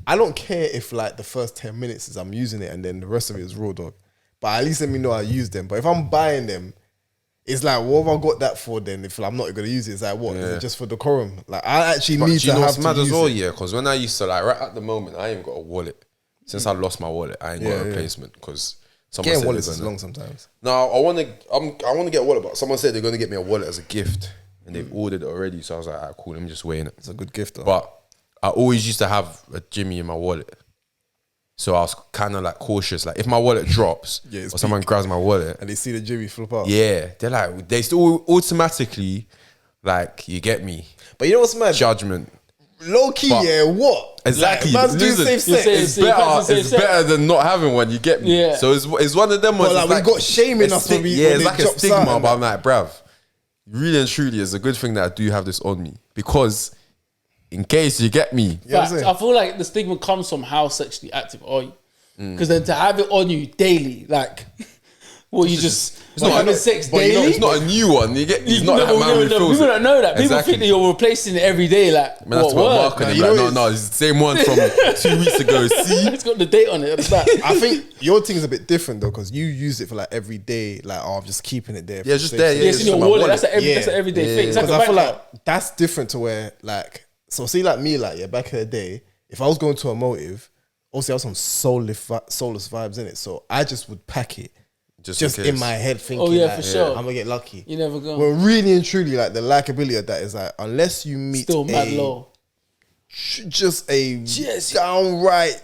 I don't care if like the first 10 minutes is I'm using it and then the rest of it is raw dog. But at least let me know I use them. But if I'm buying them, it's like, what have I got that for then? If I'm not gonna use it, it's like, what? Is Yeah. it just for decorum? Like, I actually But need do you to know have what's to mad as use well? it. Yeah, because when I used to, like, right at the moment, I ain't got a wallet. since I lost my wallet, I ain't got a replacement because someone Getting said wallets they're is gonna- long sometimes. No, I want to get a wallet, but someone said they're going to get me a wallet as a gift, and they've ordered it already. So I was like, alright, cool, let me just weigh in it. It's a good gift though. But I always used to have a Jimmy in my wallet, so I was kind of like cautious. Like if my wallet drops it's or someone grabs my wallet, and they see the Jimmy flip out. yeah, they're like they still automatically like you get me But you know what's mad? judgment. Low key, But- yeah, what? Exactly. Like, man's doing Listen, safe sex. saying- It's So you better. can't say It's sex. better than not having one. You get me. Yeah. So it's one of them ones. But, like, it's we got shaming a us when we- yeah, when it's it like a drops stigma. out and But I'm like, bruv, really and truly, it's a good thing that I do have this on me because in case you get me, You know what I'm Fact, saying? I feel like the stigma comes from how sexually active are you? Because then to have it on you daily, like, well, you just having sex but daily. you know, it's not a new one. You get. It's not No, that but man who feels people it. don't know that. People Exactly. think that you're replacing it every day. Like, Man, that's what what word? marketing. you Like, know no, it's the same one from 2 weeks ago. See, It's got the date on it at the back. I think your thing's a bit different though, because you use it for like every day. Like, oh, I'm just keeping it there. Yeah, just there, Yeah, it's in it's your in my wallet. wallet. That's Yeah. an everyday thing. It's like Because a I feel bank like card. that's different to where, like, so see, like me, like, yeah, back in the day, if I was going to a motive, obviously I was some soulless vibes in it, so I just would pack it just in my head, thinking, Oh, yeah, like, for sure. I'm gonna get lucky. You never go. Well, really and truly, like, the likability of that is like, unless you meet Still mad low. just a Jazzy. downright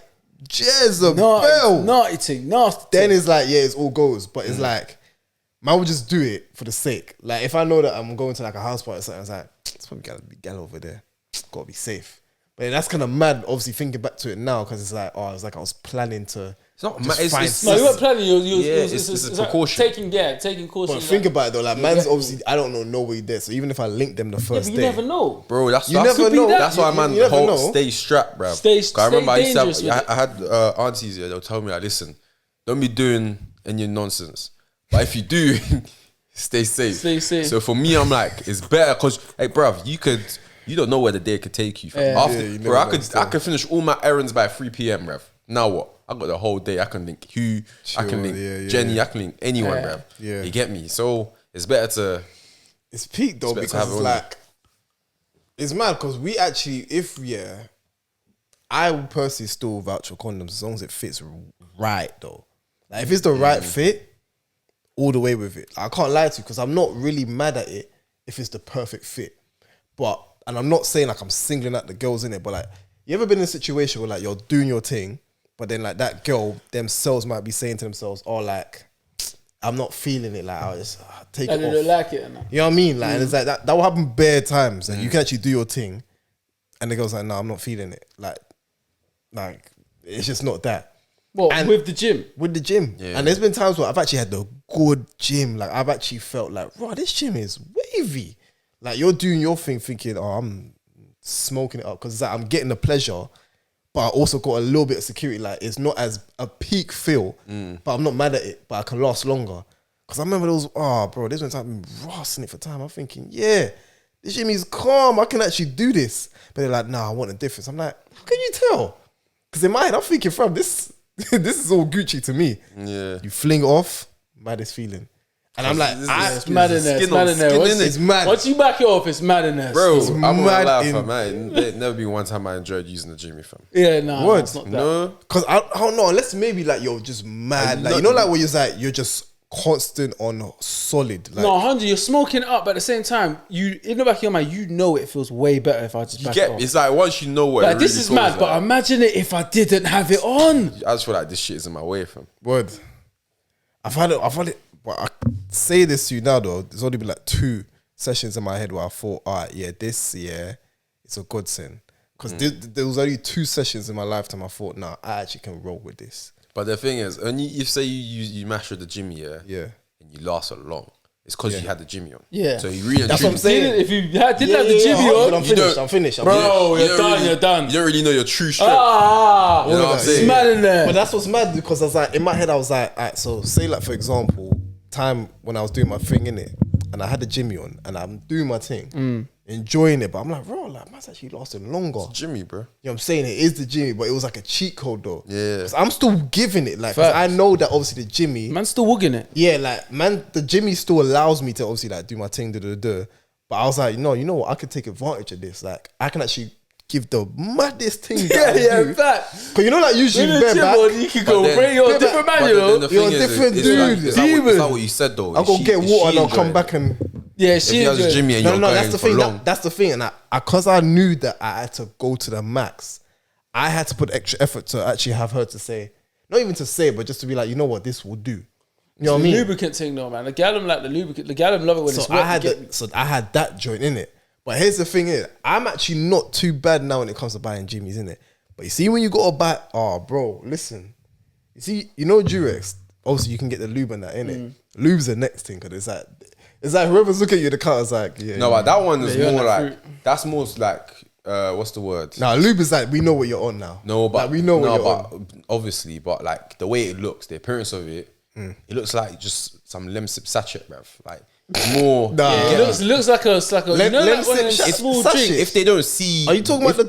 Jezebel, Naughty thing. Nasty. then it's like, yeah, it's all goes. But it's like, man would just do it for the sake. Like, if I know that I'm going to like a house party or something, it's like, it's probably gotta be gal over there. Gotta be safe. But that's kind of mad, obviously, thinking back to it now, because it's like, oh, it's like I was planning to. It's not. Just It's, find it's, No, you weren't planning. it's a like precaution. taking caution. But think about it though, like, man's yeah. obviously, I don't know nobody there. So even if I link them the Yeah, first but you day, never know. Bro, that's You that's, never know. That's why You man never know. stay strapped, bro. Stay I remember I used to dangerous have, with I had aunties here. They'll tell me like, listen, don't be doing any nonsense. But if you do, stay safe. Stay safe. So for me, I'm like, it's better because, hey, bruv, you don't know where the day could take you. Fam. Yeah. After, Yeah, you bro, never I know could still. finish all my errands by 3 p.m, bruv. Now what? I got the whole day. I can link Hugh. I can Sure, link yeah, Jenny. yeah. I can link anyone, Yeah. bruv. Yeah. You get me? So it's better to. it's peak though, It's better to because have it's it on like, it's mad because we actually, I would personally still vouch for condoms as long as it fits right though. Like, if it's the right fit, all the way with it. I can't lie to you because I'm not really mad at it if it's the perfect fit. But, and I'm not saying like I'm singling out the girls in it, but like, you ever been in a situation where like you're doing your thing, but then like that girl themselves might be saying to themselves, oh, like, I'm not feeling it, like, I'll just take And it they off. don't like it. Enough. You know what I mean? Like, and it's like that will happen bare times. And you can actually do your thing. And the girl's like, no, I'm not feeling it. Like it's just not that. What, And- with the gym? With the gym. Yeah. And there's been times where I've actually had the good gym. Like, I've actually felt like, bro, this gym is wavy. Like, you're doing your thing thinking, oh, I'm smoking it up. Because it's like I'm getting the pleasure, but I also got a little bit of security. Like, it's not as a peak feel, but I'm not mad at it, but I can last longer. Because I remember those, bro, there's been time I've been rossing it for time. I'm thinking, yeah, this gym is calm. I can actually do this. But they're like, nah, I want a difference. I'm like, how can you tell? Because in my head, I'm thinking, fam, this is all Gucci to me. Yeah. You fling off, maddest feeling. And I'm like, It's mad in there. It's skin mad on in there. skin, Once- innit? it's mad. Once you back it off, it's mad in there. Bro, still. I'm not gonna mad lie, in- fam, man. There'd never be one time I enjoyed using the Jimmy, fam. Yeah, no, What? it's not that. No, Because I don't know, unless maybe like you're just mad. Like, you know, like where you're like, you're just constant on solid. Like, No, 100, you're smoking it up, but at the same time, you in the back of your mind, you know it feels way better if I just you back get it off. it's like once you know what. Like, it this really is feels mad, like, but imagine it if I didn't have it on. I just feel like this shit is in my way, fam. word. I've had it, but I say this to you now though, there's only been like 2 sessions in my head where I thought, all right, yeah, this year, it's a godsend. Because there was only 2 sessions in my lifetime I thought, nah, I actually can roll with this. But the thing is, and you say you mash with the Jimmy, Yeah. and you last so long. It's because you had the Jimmy on. Yeah. So you really That's what I'm truly- saying. If you didn't have the Jimmy but on, I'm You finished. don't- I'm finished. Bro, You you're don't done, you're done. You don't really know your true strength. ah, You know what I'm that. saying? it's mad in there. But that's what's mad, because I was like, in my head, I was like, all right, so say like, for example, time when I was doing my thing, innit, and I had the Jimmy on, and I'm doing my thing, enjoying it, but I'm like, bro, like, man's actually lasting longer. Jimmy, bro. You know what I'm saying? It is the Jimmy, but it was like a cheat code though. Yeah. 'Cause I'm still giving it, like, 'cause Facts. I know that obviously the Jimmy, Man's still wogging it. yeah, like, man, the Jimmy still allows me to obviously like do my thing, But I was like, no, you know what? I could take advantage of this. Like, I can actually give the maddest thing. Yeah, in fact. Because you know, like usually In the bare gym, back. you can go bring your bare different back. man, you know. You're a different dude. It's like what you said though. I'll go get water and I'll come back and. Yeah, If she you has a Jimmy and you're No, going that's the for thing. long. That's the thing, and because I knew that I had to go to the max, I had to put extra effort to actually have her to say, not even to say, but just to be like, you know what, this will do. You know what I mean? Lubricant thing, though, man. The gallum like the lubricant. The gallum love it when it's wet. I had that joint in it. But here's the thing: I'm actually not too bad now when it comes to buying Jimmy's in it. But you see, when you gotta buy, bro, listen. You see, you know Durex. Obviously, you can get the lube and that in it. Lube's the next thing because it's like whoever's looking at you in the car is like, yeah. No, but that one is more like fruit. that's more like what's the word? Nah, lube is like we know what you're on now. No, but like, we know what you're on. Obviously, but like the way it looks, the appearance of it, it looks like just some Lemsip sachet, bruv. Like it's more. Nah. It looks like a you know, like one of them small sachet. drinks. If they don't see, Are you talking about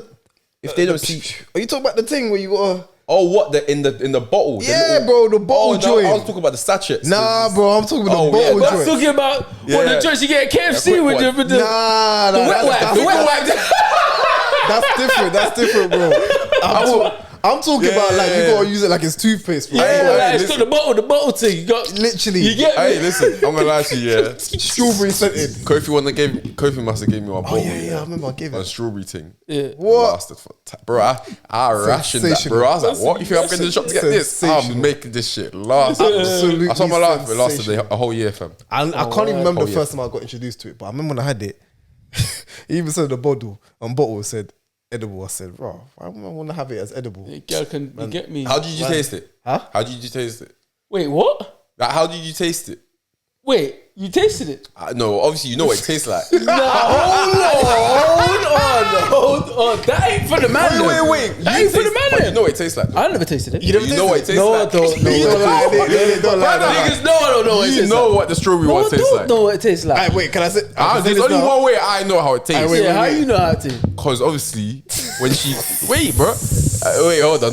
if they don't see? Are you talking about the thing where you gotta? Oh, what in the bottle? Yeah, bro, the bottle joint. I was talking about the sachets. Nah, bro, I'm talking about the But bottle I'm joint. talking about what the joints you get at KFC quick with one. the Nah, the wet wipe. The wet wipe. That's different, bro. I'm talking about like you gotta use it like it's toothpaste, bro. Yeah, like, it's listen. got the bottle thing. You got Literally. You get Hey, me? listen, I'm gonna lie to you. Yeah, Strawberry scented. Kofi must have gave me one bottle. Yeah, I remember I gave A it. strawberry thing. Yeah. What? Lasted for bro. I rationed that, bro. I was like, what? You think I'm going to the shop to get this? I'm Sensational. making this shit last. Absolutely I saw my life. It lasted sensational. a whole year, fam. I can't even remember Oh, the yeah. first time I got introduced to it, but I remember when I had it. He even said the bottle said edible. I said, bro, I want to have it as edible. Girl, can you get me? How did you taste it? Huh? How did you taste it? Wait, what? Like, how did you taste it? Wait, you tasted it? No, obviously you know what it tastes like. No, hold on. That ain't for the man. Wait. That ain't for the man. But you know what it tastes like. I never tasted it. You know what it tastes No, like. I don't. No, You don't like it. You don't like it. Niggas know I don't know what it You tastes know like. what the strawberry No, one I tastes don't like. know what it tastes like. Alright, wait, can I say? There's only one way I know how it tastes. wait, Yeah, how you know how to? Because obviously, when she wait, bro, wait, hold on.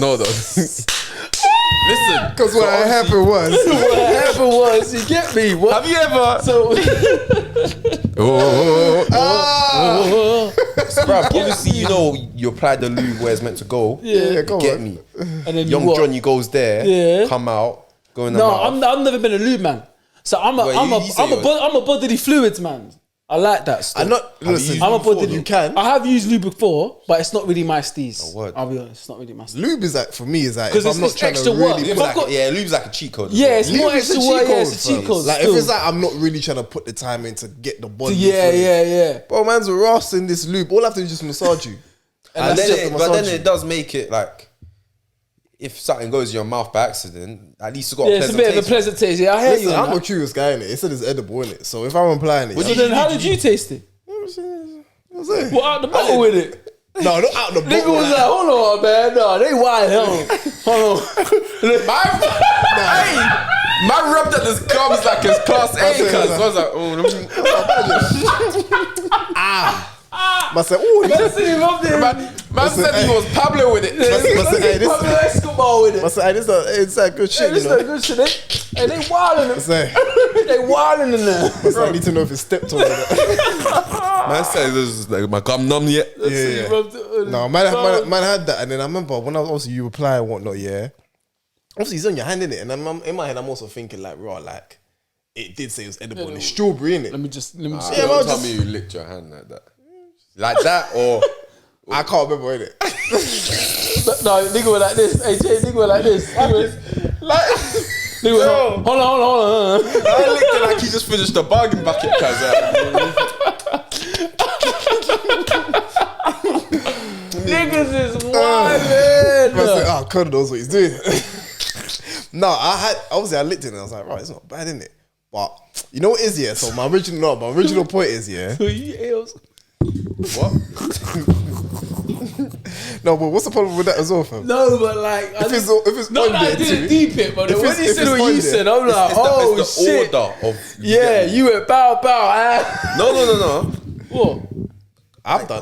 Listen, Because what happened was, What happened was, you get me? What? have you ever? So, Bro, obviously you know you apply the lube where it's meant to go. yeah. come Get on. me. And then Young you what? Johnny goes there. Yeah. Come out. Go in the No, mouth. I've never been a lube man. So I'm a bodily fluids man. I like that stuff. I'm not. you Listen, used I'm a before, bodily. you can. I have used lube before, but it's not really my steez. Oh, word. I'll be honest, it's not really my steez. Lube is like for me is like 'Cause if it's I'm not trying extra to work. really. If put- I've got- lube's like a cheat code. as Yeah, well. it's more Lube is a extra cheat work. Yeah, code, it's a cheat fam. code. Like still. if it's like I'm not really trying to put the time in to get the body. yeah. Bro, man's Ross in this loop. All I have to do is just massage you. And that's then just it, to but then massage it does make it like if something goes in your mouth by accident, at least you got Yeah, a it's a pleasant bit of a taste. pleasant taste. Yeah, I hear Listen, you. I'm man. a curious guy in it. It said it's edible in it. So if I'm applying it, So then how did you taste it? What, out the bottle with it? No, not out the Nigga bottle. was like, hold on, man. No, they wild. Hold on. Man rubbed at his gums like his class A. That's it, Cause that's I was like, I said, oh, man said he was Pablo with it. Pablo Escobar with it. I said, it's that good shit, This you is know. good shit. Hey, they wildin'. I say, They wildin' in there. I need to know if it's stepped on or not. Man said this is like my gum numb yet. Yeah. No, man had that, and then I remember when I was obviously you reply and whatnot. Yeah, obviously it's on your hand in it, and in my head I'm also thinking like, raw, like it did say it was edible, and it's strawberry in it. Let me just. Yeah, Don't man, tell just- me you licked your hand like that, or I can't remember in it. No, nigga was like this. Hey, Jay, nigga was like this. Nigga was like, hold on. I licked it like he just finished the bargain bucket. Cause Niggas is wild, I said, man. Connor knows what he's doing. No, I licked it and I was like, right, it's not bad, innit? But you know what is, yeah? So my original point is, yeah. So you ales. what? No, but what's the problem with that as well, fam? No, but like, If it's not on that I there didn't too. deep it, but If when it's- you if said it's what on you there, said, I'm like, oh it's the shit. order of Yeah, you went bow. No. What? I've done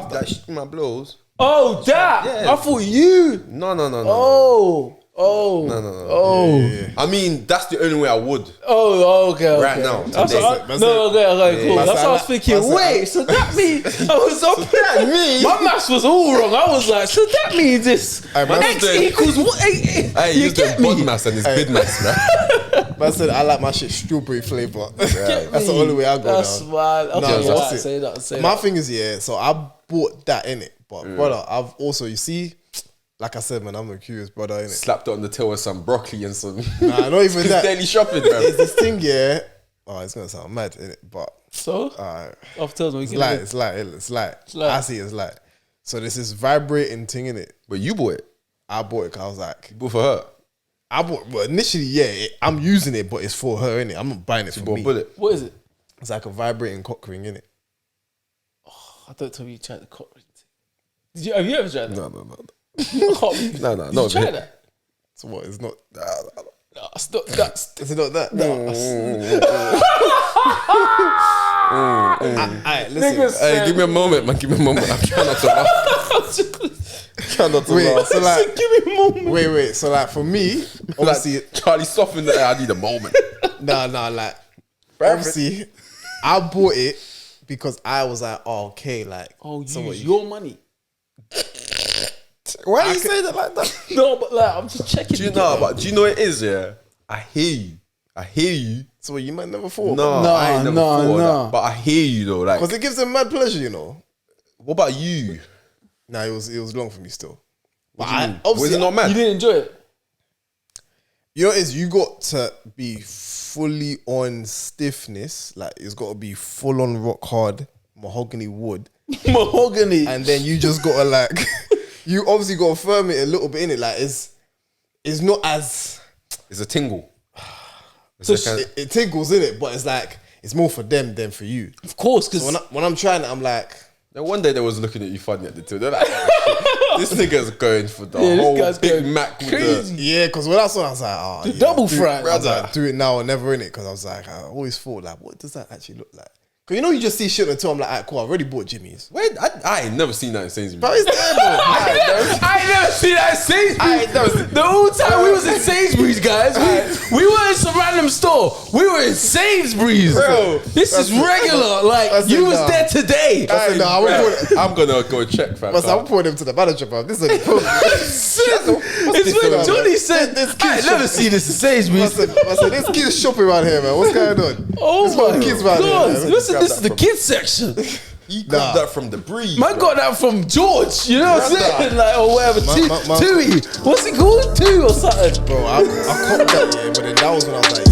that shit in my blows. Oh, that. Yeah. I thought you. No. Oh. Oh. No. Oh. Yeah. I mean, that's the only way I would. Oh, okay. Right now, That's today. what okay, cool. Yeah. That's what I was thinking. Wait, so that means I was up me. My maths was all wrong. I was like, so that means this X equals what? Hey, You use get the me? bod mass and his bid mass, man. Man said I like my shit strawberry flavour. That's the only way I go That's now. wild. Okay, No, yeah, that's it. say that. My thing is, yeah, so I bought that in it. But brother, I've also, you see, like I said, man, I'm a curious brother, innit? Slapped it on the tail with some broccoli and some Nah, not even that. daily shopping, man. It's this thing, yeah. Oh, it's gonna sound mad, innit? But So, off tells me it's light. I see it's light. So there's this vibrating thing in it. But you bought it. I bought it because I was like, You bought for her. well, initially, yeah, I'm using it, but it's for her, innit? I'm not buying it for Bought me. a bullet. what is it? It's like a vibrating cock ring, innit? I don't tell me you tried the cock ring. Have you ever tried that? No. No. No, You tried that? So what? It's not. No, stop. That's Is it not that? Alright, listen. Hey, give me a moment, man. Give me a moment. I'm trying not to laugh. Trying not to Wait, laugh. so like, give me a moment. wait. So like, for me, obviously, Like, Charlie softened the I need a moment. like, obviously, I bought it because I was like, oh, okay, like, Oh, you so what use your money. Why do you say that like that? No, but like, I'm just checking. Do you know what it is, yeah? I hear you. So what, you might never thought. No, I ain't never thought of that. But I hear you though. Like, Because it gives them mad pleasure, you know. what about you? Nah, it was long for me still. But What do you mean? obviously, Was it not mad? You didn't enjoy it. you know what it is, you got to be fully on stiffness. Like, it's got to be full on rock hard mahogany wood. Mahogany. And then you just got to like, you obviously got to firm it a little bit in it. Like, it's not as... It's a tingle. So It tinkles in it, but it's like, it's more for them than for you. Of course, because So when I'm trying it, I'm like... Then one day they was looking at you funny at the two. They're like, oh, shit, this nigga's going for the this whole guy's Big going Mac with crazy. Yeah, because when I saw it, I was like, oh, yeah, double do- fries. I was like, do it now or never in it. Because I was like, I always thought, like, what does that actually look like? Because you know, you just see shit on the tour. I'm like, alright, cool, I already bought Jimmy's. Wait, I ain't never seen that in Sainsbury's. But it's there, bro. I ain't never seen that in Sainsbury's. The whole time we was in Sainsbury's, guys, we weren't in some random store. We were in Sainsbury's. Bro, This is regular. Like, that's you it, was nah. there today. I said, no, I won't put I'm gonna go check, fam. it. I'm putting him to the manager, bro. This is a problem. It's when Jonny said, This I ain't never seen this in Sainsbury's. I said, this kid's shopping around here, man. What's going on? Oh This one my kids round here, God. man. Listen, Grab this that is the from- kids section. He grabbed that from the breeze. Man got that from George, you know what I'm Brother. saying? Like, or whatever. Man- Tui. What's it called? Two or something. Bro, I copped that, yeah, but then that was when I was like,